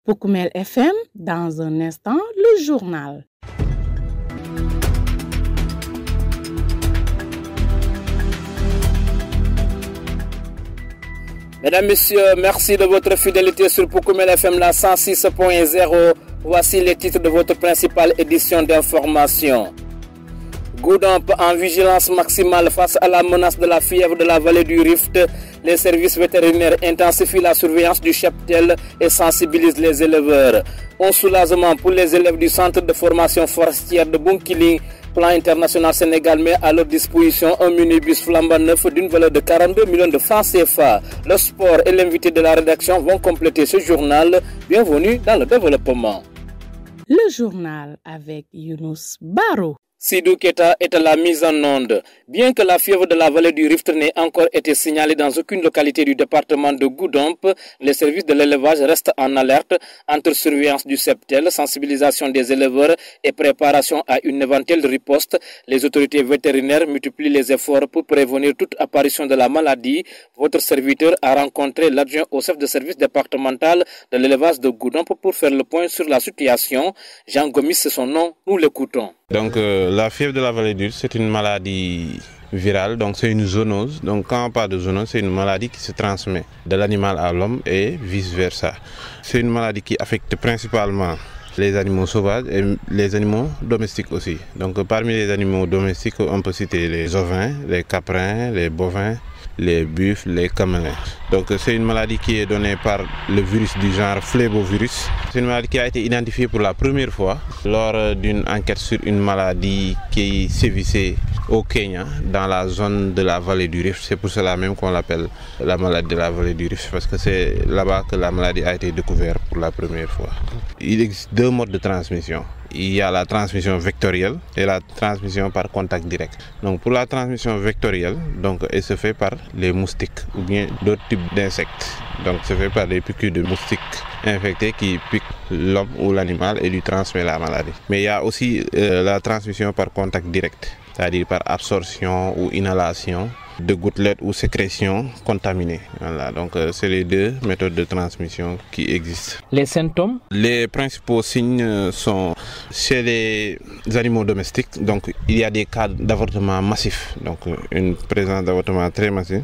Poukoumel FM, dans un instant, le journal. Mesdames, Messieurs, merci de votre fidélité sur Poukoumel FM, la 106.0. Voici les titres de votre principale édition d'information. Goudomp en vigilance maximale face à la menace de la fièvre de la vallée du Rift. Les services vétérinaires intensifient la surveillance du cheptel et sensibilisent les éleveurs. Un soulagement pour les élèves du centre de formation forestière de Bounkiling. Plan international Sénégal met à leur disposition un minibus flambant neuf d'une valeur de 42 millions de francs CFA. Le sport et l'invité de la rédaction vont compléter ce journal. Bienvenue dans le développement. Le journal avec Younous Baro. Sidou Keita est à la mise en onde. Bien que la fièvre de la vallée du Rift n'ait encore été signalée dans aucune localité du département de Goudomp, les services de l'élevage restent en alerte entre surveillance du cheptel, sensibilisation des éleveurs et préparation à une éventuelle riposte. Les autorités vétérinaires multiplient les efforts pour prévenir toute apparition de la maladie. Votre serviteur a rencontré l'adjoint au chef de service départemental de l'élevage de Goudomp pour faire le point sur la situation. Jean Gomis, c'est son nom, nous l'écoutons. Donc la fièvre de la vallée du Rift, c'est une maladie virale, donc c'est une zoonose. Donc quand on parle de zoonose, c'est une maladie qui se transmet de l'animal à l'homme et vice-versa. C'est une maladie qui affecte principalement les animaux sauvages et les animaux domestiques aussi. Donc parmi les animaux domestiques, on peut citer les ovins, les caprins, les bovins, les buffles, les camelins. Donc c'est une maladie qui est donnée par le virus du genre flébovirus. C'est une maladie qui a été identifiée pour la première fois lors d'une enquête sur une maladie qui sévissait au Kenya, dans la zone de la vallée du Rift. C'est pour cela même qu'on l'appelle la maladie de la vallée du Rift, parce que c'est là-bas que la maladie a été découverte pour la première fois. Il existe deux modes de transmission. Il y a la transmission vectorielle et la transmission par contact direct. Donc pour la transmission vectorielle, donc, elle se fait par les moustiques ou bien d'autres types d'insectes. Donc se fait par des piqûres de moustiques infectés qui piquent l'homme ou l'animal et lui transmettent la maladie. Mais il y a aussi la transmission par contact direct, c'est-à-dire par absorption ou inhalation de gouttelettes ou sécrétions contaminées. Voilà, donc c'est les deux méthodes de transmission qui existent. Les symptômes? Les principaux signes sont chez les animaux domestiques. Donc il y a des cas d'avortement massif, donc une présence d'avortement très massif,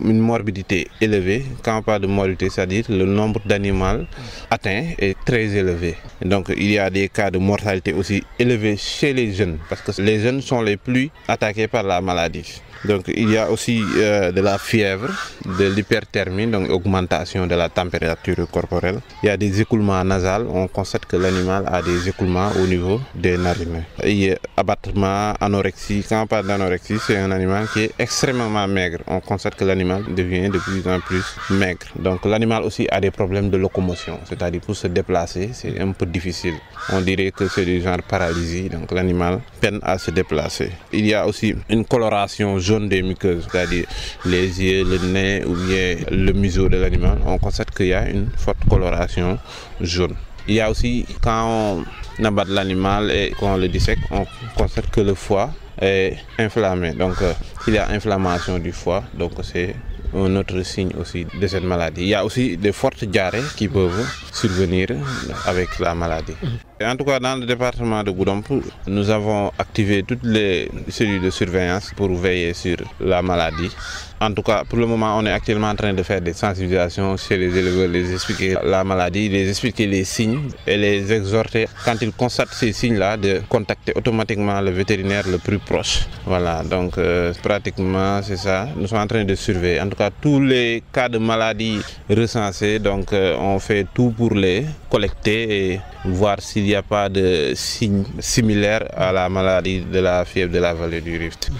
une morbidité élevée. Quand on parle de morbidité, c'est-à-dire le nombre d'animaux atteints est très élevé. Donc il y a des cas de mortalité aussi élevés chez les jeunes, parce que les jeunes sont les plus attaqués par la maladie. Donc il y a aussi de la fièvre, de l'hyperthermie, donc augmentation de la température corporelle. Il y a des écoulements nasales, on constate que l'animal a des écoulements au niveau des narines. Il y a abattement, anorexie. Quand on parle d'anorexie, c'est un animal qui est extrêmement maigre. On constate que l'animal devient de plus en plus maigre. Donc l'animal aussi a des problèmes de locomotion, c'est-à-dire pour se déplacer, c'est un peu difficile. On dirait que c'est du genre paralysie, donc l'animal peine à se déplacer. Il y a aussi une coloration jaune des muqueuses, c'est-à-dire les yeux, le nez ou bien le museau de l'animal. On constate qu'il y a une forte coloration jaune. Il y a aussi, quand on abat l'animal et qu'on le dissèque, on constate que le foie est inflammé. Donc il y a inflammation du foie, donc c'est un autre signe aussi de cette maladie. Il y a aussi de fortes diarrhées qui peuvent survenir avec la maladie. Et en tout cas, dans le département de Goudomp, nous avons activé toutes les cellules de surveillance pour veiller sur la maladie. En tout cas, pour le moment, on est actuellement en train de faire des sensibilisations chez les éleveurs, les expliquer la maladie, les expliquer les signes et les exhorter, quand ils constatent ces signes-là, de contacter automatiquement le vétérinaire le plus proche. Voilà, donc pratiquement c'est ça. Nous sommes en train de surveiller. En tout cas, tous les cas de maladie recensés, donc on fait tout pour les collecter et voir s'il n'y a pas de signes similaires à la maladie de la fièvre de la vallée du Rift.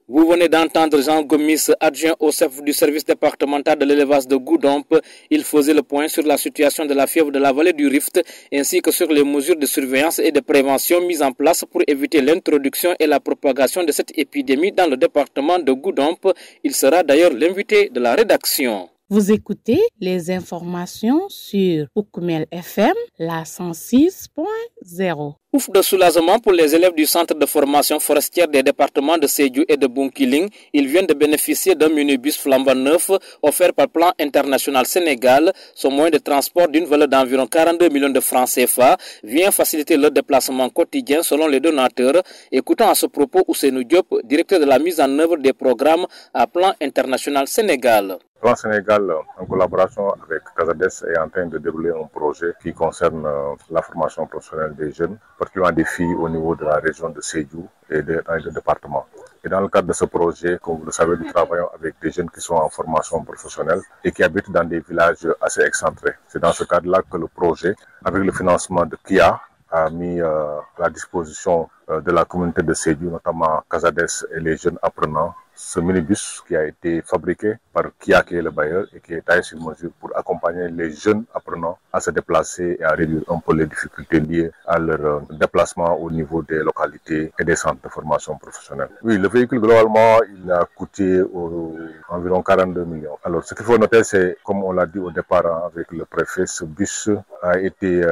Vous venez d'entendre Jean Gomis, adjoint au chef du service départemental de l'élevage de Goudomp. Il faisait le point sur la situation de la fièvre de la vallée du Rift ainsi que sur les mesures de surveillance et de prévention mises en place pour éviter l'introduction et la propagation de cette épidémie dans le département de Goudomp. Il sera d'ailleurs l'invité de la rédaction. Vous écoutez les informations sur Poukoumel FM, la 106.0. Ouf de soulagement pour les élèves du centre de formation forestière des départements de Sédhiou et de Bounkiling. Ils viennent de bénéficier d'un minibus flambant neuf offert par Plan International Sénégal. Son moyen de transport d'une valeur d'environ 42 millions de francs CFA vient faciliter leur déplacement quotidien selon les donateurs. Écoutons à ce propos Ousseynou Diop, directeur de la mise en œuvre des programmes à Plan International Sénégal. Plan Sénégal, en collaboration avec Casades, est en train de dérouler un projet qui concerne la formation professionnelle des jeunes, particulièrement des filles au niveau de la région de Sédhiou et dans le département. Et dans le cadre de ce projet, comme vous le savez, nous travaillons avec des jeunes qui sont en formation professionnelle et qui habitent dans des villages assez excentrés. C'est dans ce cadre-là que le projet, avec le financement de KIA, a mis à la disposition de la communauté de Sédhiou, notamment Casades et les jeunes apprenants, ce minibus qui a été fabriqué par Kia, qui est le bailleur, et qui est taillé sur mesure pour accompagner les jeunes apprenants à se déplacer et à réduire un peu les difficultés liées à leur déplacement au niveau des localités et des centres de formation professionnelle. Oui, le véhicule, globalement, il a coûté environ 42 millions. Alors, ce qu'il faut noter, c'est, comme on l'a dit au départ avec le préfet, ce bus a été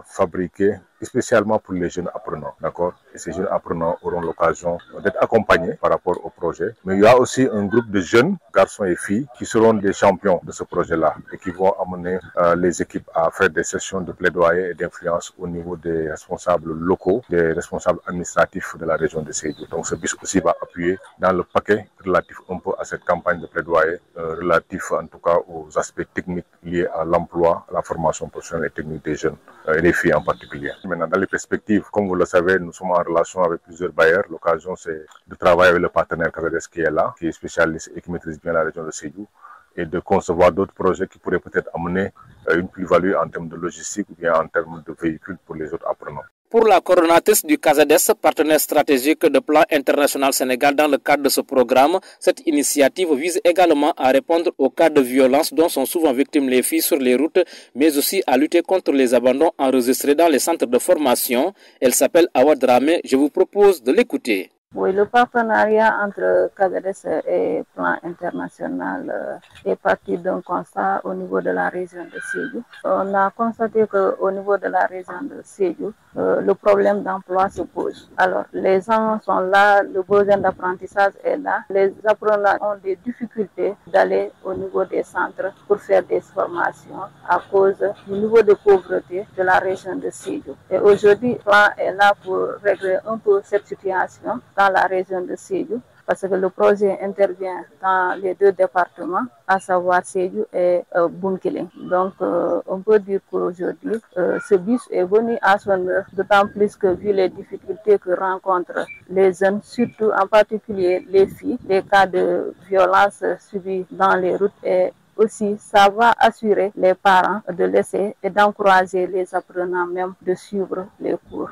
fabriqué spécialement pour les jeunes apprenants, d'accord? Et ces jeunes apprenants auront l'occasion d'être accompagnés par rapport au projet. Mais il y a aussi un groupe de jeunes, garçons et filles, qui seront des champions de ce projet-là et qui vont amener les équipes à faire des sessions de plaidoyer et d'influence au niveau des responsables locaux, des responsables administratifs de la région de Sédhiou. Donc ce bus aussi va appuyer dans le paquet relatif un peu à cette campagne de plaidoyer, relatif en tout cas aux aspects techniques liés à l'emploi, à la formation professionnelle et technique des jeunes et des filles en particulier. Maintenant, dans les perspectives, comme vous le savez, nous sommes en relation avec plusieurs bailleurs. L'occasion, c'est de travailler avec le partenaire Casades qui est là, qui est spécialiste et qui maîtrise bien la région de Sédhiou, et de concevoir d'autres projets qui pourraient peut-être amener une plus-value en termes de logistique ou bien en termes de véhicules pour les autres apprenants. Pour la coordonnatrice du Casades, partenaire stratégique de Plan International Sénégal dans le cadre de ce programme, cette initiative vise également à répondre aux cas de violence dont sont souvent victimes les filles sur les routes, mais aussi à lutter contre les abandons enregistrés dans les centres de formation. Elle s'appelle Awa Dramé. Je vous propose de l'écouter. Oui, le partenariat entre Casades et Plan International est parti d'un constat au niveau de la région de Sédhiou. On a constaté qu'au niveau de la région de Sédhiou, le problème d'emploi se pose. Alors, les gens sont là, le besoin d'apprentissage est là. Les apprenants ont des difficultés d'aller au niveau des centres pour faire des formations à cause du niveau de pauvreté de la région de Sédhiou. Et aujourd'hui, Plan est là pour régler un peu cette situation dans la région de Sédhiou, parce que le projet intervient dans les deux départements, à savoir Sédhiou et Bounkiling. Donc, on peut dire qu'aujourd'hui, ce bus est venu à son heure, d'autant plus que vu les difficultés que rencontrent les jeunes, surtout en particulier les filles, les cas de violence subis dans les routes, et aussi, ça va assurer les parents de laisser et d'encourager les apprenants même de suivre les cours.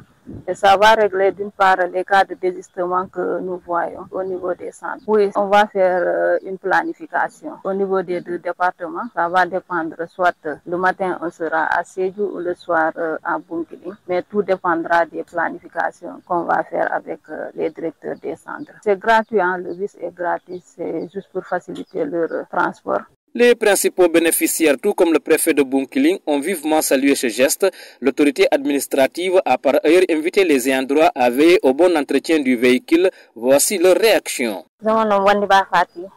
Et ça va régler d'une part les cas de désistement que nous voyons au niveau des centres. Oui, on va faire une planification au niveau des deux départements. Ça va dépendre, soit le matin on sera à Sédhiou ou le soir à Bounkiling. Mais tout dépendra des planifications qu'on va faire avec les directeurs des centres. C'est gratuit, hein, le bus est gratuit, c'est juste pour faciliter leur transport. Les principaux bénéficiaires, tout comme le préfet de Bounkiling, ont vivement salué ce geste. L'autorité administrative a par ailleurs invité les ayants droit à veiller au bon entretien du véhicule. Voici leur réaction.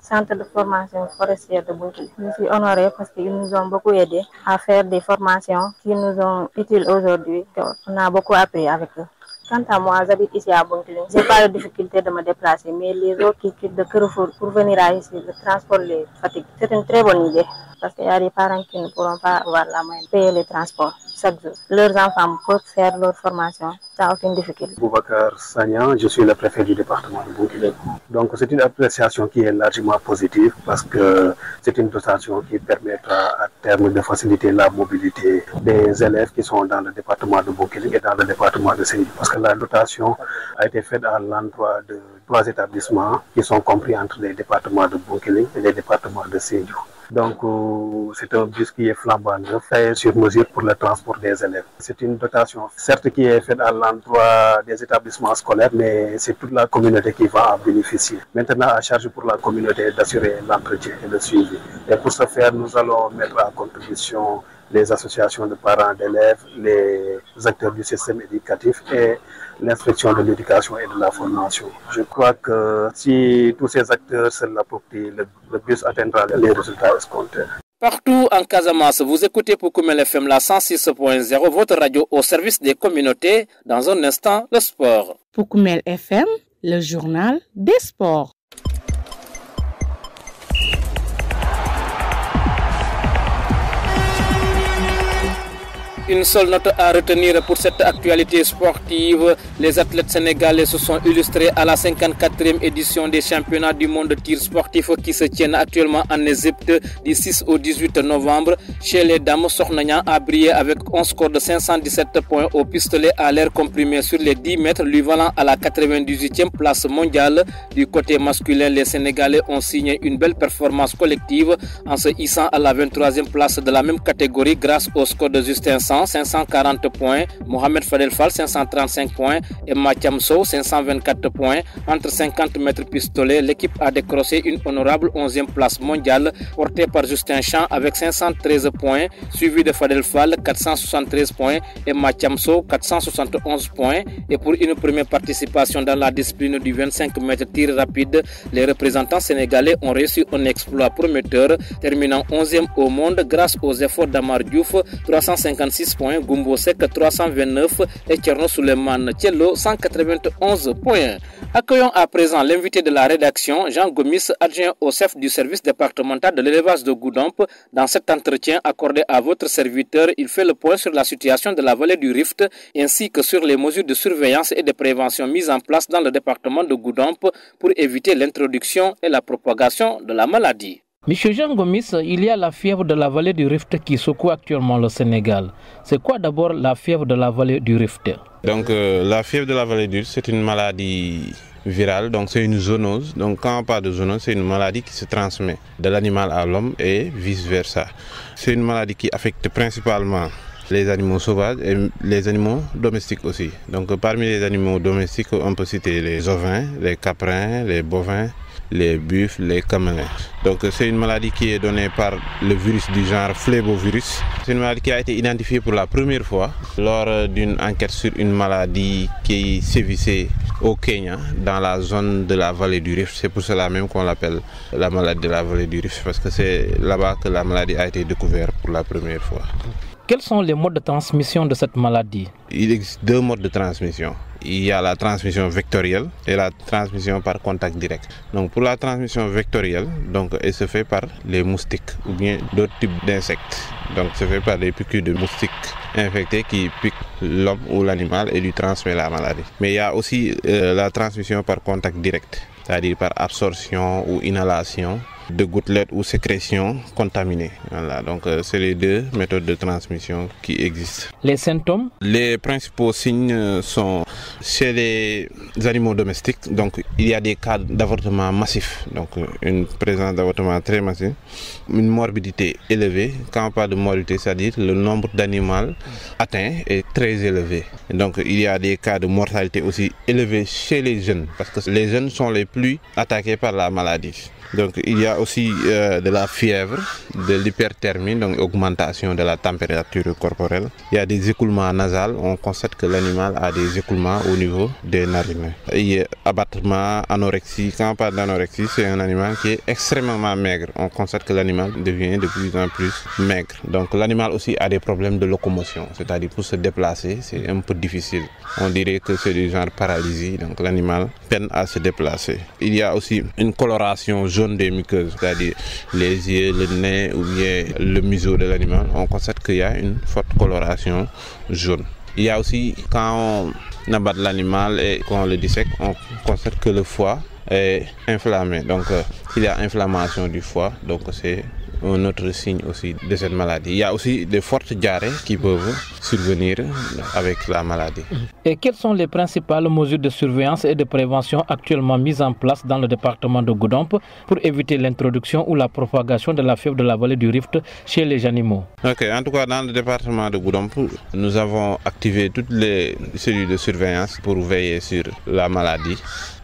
Centre de formation forestière de Bounkiling. Je suis honorée parce qu'ils nous ont beaucoup aidés à faire des formations qui nous sont utiles aujourd'hui. On a beaucoup appris avec eux. Quant à moi, j'habite ici à Bounkiling. Je n'ai pas de difficulté de me déplacer, mais les autres qui quittent de Carrefour pour venir ici, le transport les fatigue. C'est une très bonne idée parce qu'il y a des parents qui ne pourront pas avoir la moyenne de payer les transports chaque jour. Leurs enfants peuvent faire leur formation sans aucune difficulté. Boubacar Sagnan, je suis le préfet du département de Bounkiling. Donc c'est une appréciation qui est largement positive parce que c'est une dotation qui permettra à terme de faciliter la mobilité des élèves qui sont dans le département de Bounkiling et dans le département de Sédhiou. Parce que la dotation a été faite à l'endroit de 3 établissements qui sont compris entre les départements de Bounkiling et les départements de Sédhiou. Donc, c'est un bus qui est flambant neuf, fait sur mesure pour le transport des élèves. C'est une dotation, certes, qui est faite à l'endroit des établissements scolaires, mais c'est toute la communauté qui va en bénéficier. Maintenant, à charge pour la communauté d'assurer l'entretien et le suivi. Et pour ce faire, nous allons mettre à contribution les associations de parents d'élèves, les acteurs du système éducatif et l'inspection de l'éducation et de la formation. Je crois que si tous ces acteurs se l'approprient, le bus atteindra les résultats escomptés. Partout en Casamance, vous écoutez Poukoumel FM la 106.0, votre radio au service des communautés. Dans un instant, le sport. Poukoumel FM, le journal des sports. Une seule note à retenir pour cette actualité sportive. Les athlètes sénégalais se sont illustrés à la 54e édition des championnats du monde de tir sportif qui se tiennent actuellement en Égypte du 6 au 18 novembre. Chez les dames, Sornagnan a brillé avec un score de 517 points au pistolet à l'air comprimé sur les 10 mètres, lui valant à la 98e place mondiale. Du côté masculin, les Sénégalais ont signé une belle performance collective en se hissant à la 23e place de la même catégorie grâce au score de Justin 540 points, Mohamed Fadel Fall 535 points et Mathiam Sow 524 points. Entre 50 mètres pistolet, l'équipe a décroché une honorable 11e place mondiale portée par Justin Champ avec 513 points, suivi de Fadel Fall 473 points et Mathiam Sow 471 points. Et pour une première participation dans la discipline du 25 mètres tir rapide, les représentants sénégalais ont réussi un exploit prometteur, terminant 11e au monde grâce aux efforts d'Amar Diouf 356 points, Gumbo Sek 329 et Tcherno Suleiman Thiello 191 points. Accueillons à présent l'invité de la rédaction, Jean Gomis, adjoint au chef du service départemental de l'élevage de Goudomp. Dans cet entretien accordé à votre serviteur, il fait le point sur la situation de la vallée du Rift ainsi que sur les mesures de surveillance et de prévention mises en place dans le département de Goudomp pour éviter l'introduction et la propagation de la maladie. Monsieur Jean Gomis, il y a la fièvre de la vallée du Rift qui secoue actuellement le Sénégal. C'est quoi d'abord la fièvre de la vallée du Rift? Donc la fièvre de la vallée du Rift, c'est une maladie virale, donc c'est une zoonose. Donc quand on parle de zoonose, c'est une maladie qui se transmet de l'animal à l'homme et vice-versa. C'est une maladie qui affecte principalement les animaux sauvages et les animaux domestiques aussi. Donc parmi les animaux domestiques, on peut citer les ovins, les caprins, les bovins, les buffles, les camelins. Donc c'est une maladie qui est donnée par le virus du genre flébovirus. C'est une maladie qui a été identifiée pour la première fois lors d'une enquête sur une maladie qui sévissait au Kenya, dans la zone de la vallée du Rift. C'est pour cela même qu'on l'appelle la maladie de la vallée du Rift, parce que c'est là-bas que la maladie a été découverte pour la première fois. Quels sont les modes de transmission de cette maladie? Il existe deux modes de transmission. Il y a la transmission vectorielle et la transmission par contact direct. Donc pour la transmission vectorielle, donc, elle se fait par les moustiques ou bien d'autres types d'insectes. Donc se fait par des piqûres de moustiques infectés qui piquent l'homme ou l'animal et lui transmettent la maladie. Mais il y a aussi la transmission par contact direct, c'est-à-dire par absorption ou inhalation de gouttelettes ou sécrétions contaminées. Voilà, donc c'est les deux méthodes de transmission qui existent. Les symptômes? Les principaux signes sont chez les animaux domestiques. Donc il y a des cas d'avortement massif, donc une présence d'avortement très massif, une morbidité élevée. Quand on parle de morbidité, c'est-à-dire le nombre d'animaux atteints est très élevé. Donc il y a des cas de mortalité aussi élevés chez les jeunes, parce que les jeunes sont les plus attaqués par la maladie. Donc il y a aussi de la fièvre, de l'hyperthermie, donc augmentation de la température corporelle. Il y a des écoulements nasales, on constate que l'animal a des écoulements au niveau des narines. Il y a abattement, anorexie. Quand on parle d'anorexie, c'est un animal qui est extrêmement maigre. On constate que l'animal devient de plus en plus maigre. Donc l'animal aussi a des problèmes de locomotion, c'est-à-dire pour se déplacer, c'est un peu difficile. On dirait que c'est du genre paralysie, donc l'animal peine à se déplacer. Il y a aussi une coloration jaune des muqueuses, c'est-à-dire les yeux, le nez ou bien le museau de l'animal. On constate qu'il y a une forte coloration jaune. Il y a aussi, quand on abat l'animal et qu'on le dissèque, on constate que le foie est inflammé. Donc il y a inflammation du foie, donc c'est un autre signe aussi de cette maladie. Il y a aussi de fortes diarrhées qui peuvent survenir avec la maladie. Et quelles sont les principales mesures de surveillance et de prévention actuellement mises en place dans le département de Goudomp pour éviter l'introduction ou la propagation de la fièvre de la vallée du Rift chez les animaux? En tout cas, dans le département de Goudomp, nous avons activé toutes les cellules de surveillance pour veiller sur la maladie.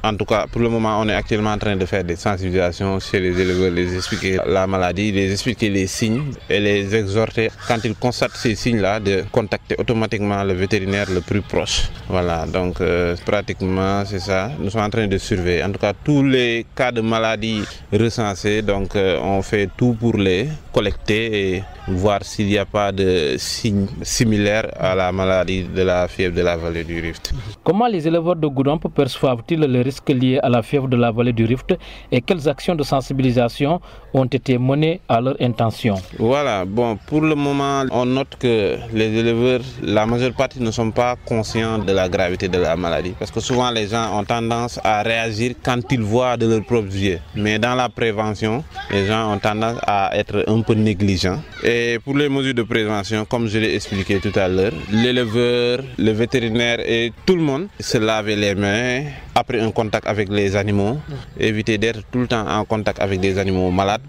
En tout cas, pour le moment, on est actuellement en train de faire des sensibilisations chez les éleveurs, les expliquer la maladie, les expliquer les signes et les exhorter, quand ils constatent ces signes-là, de contacter automatiquement le vétérinaire le plus proche. Voilà, donc pratiquement c'est ça. Nous sommes en train de surveiller. En tout cas, tous les cas de maladie recensés, donc on fait tout pour les collecter et voir s'il n'y a pas de signes similaires à la maladie de la fièvre de la vallée du Rift. Comment les éleveurs de Goudomp perçoivent-ils les risques liés à la fièvre de la vallée du Rift et quelles actions de sensibilisation ont été menées à leur intention? Voilà, bon, pour le moment, on note que les éleveurs, la majeure partie ne sont pas conscients de la gravité de la maladie parce que souvent les gens ont tendance à réagir quand ils voient de leurs propres yeux. Mais dans la prévention, les gens ont tendance à être un peu négligents. Et pour les mesures de prévention, comme je l'ai expliqué tout à l'heure, l'éleveur, le vétérinaire et tout le monde se laver les mains après un contact avec les animaux, éviter d'être tout le temps en contact avec des animaux malades.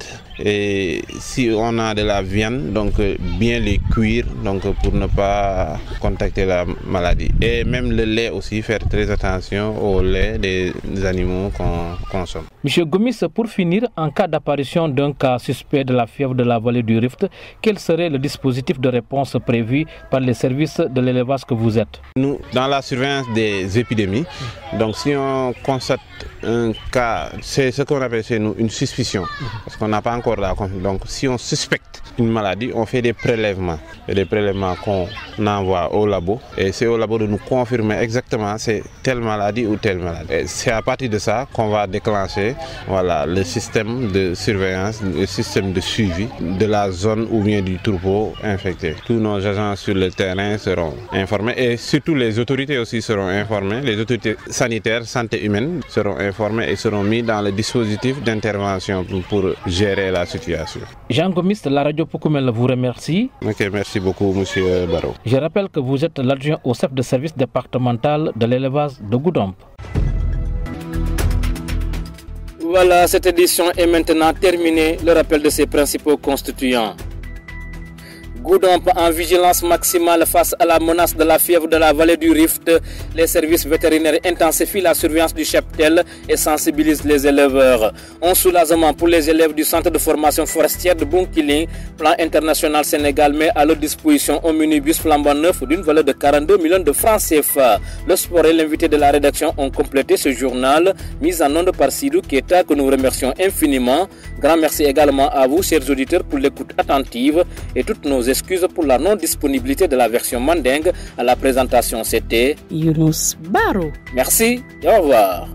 Et si on a de la viande, donc bien les cuire, donc pour ne pas contacter la maladie. Et même le lait aussi, faire très attention au lait des animaux qu'on consomme. Monsieur Gomis, pour finir, en cas d'apparition d'un cas suspect de la fièvre de la vallée du Rift, quel serait le dispositif de réponse prévu par les services de l'élevage que vous êtes? Nous, dans la surveillance des épidémies, donc si on constate un cas, c'est ce qu'on appelle chez nous une suspicion, parce qu'on n'a pas encore la confirmation. Donc si on suspecte une maladie, on fait des prélèvements. Et des prélèvements qu'on envoie au labo. Et c'est au labo de nous confirmer exactement c'est telle maladie ou telle maladie. Et c'est à partir de ça qu'on va déclencher le système de surveillance, le système de suivi de la zone ou bien du troupeau infecté. Tous nos agents sur le terrain seront informés et surtout les autorités aussi seront informées. Les autorités sanitaires, santé humaine seront informées et seront mis dans le dispositif d'intervention pour gérer la situation. Jean Gomis de la radio Poukoumel vous remercie. Ok, merci beaucoup, monsieur Barreau. Je rappelle que vous êtes l'adjoint au chef de service départemental de l'élevage de Goudomp. Voilà, cette édition est maintenant terminée. Le rappel de ses principaux constituants. Goudomp en vigilance maximale face à la menace de la fièvre de la vallée du Rift. Les services vétérinaires intensifient la surveillance du cheptel et sensibilisent les éleveurs. Un soulagement pour les élèves du centre de formation forestière de Bounkiling. Plan international Sénégal met à leur disposition un minibus flambant neuf d'une valeur de 42 millions de francs CFA. Le sport et l'invité de la rédaction ont complété ce journal, mis en onde par Sidou Keita, que nous remercions infiniment. Grand merci également à vous, chers auditeurs, pour l'écoute attentive et toutes nos excuses pour la non-disponibilité de la version mandingue. À la présentation, c'était Younous Barreau. Merci et au revoir.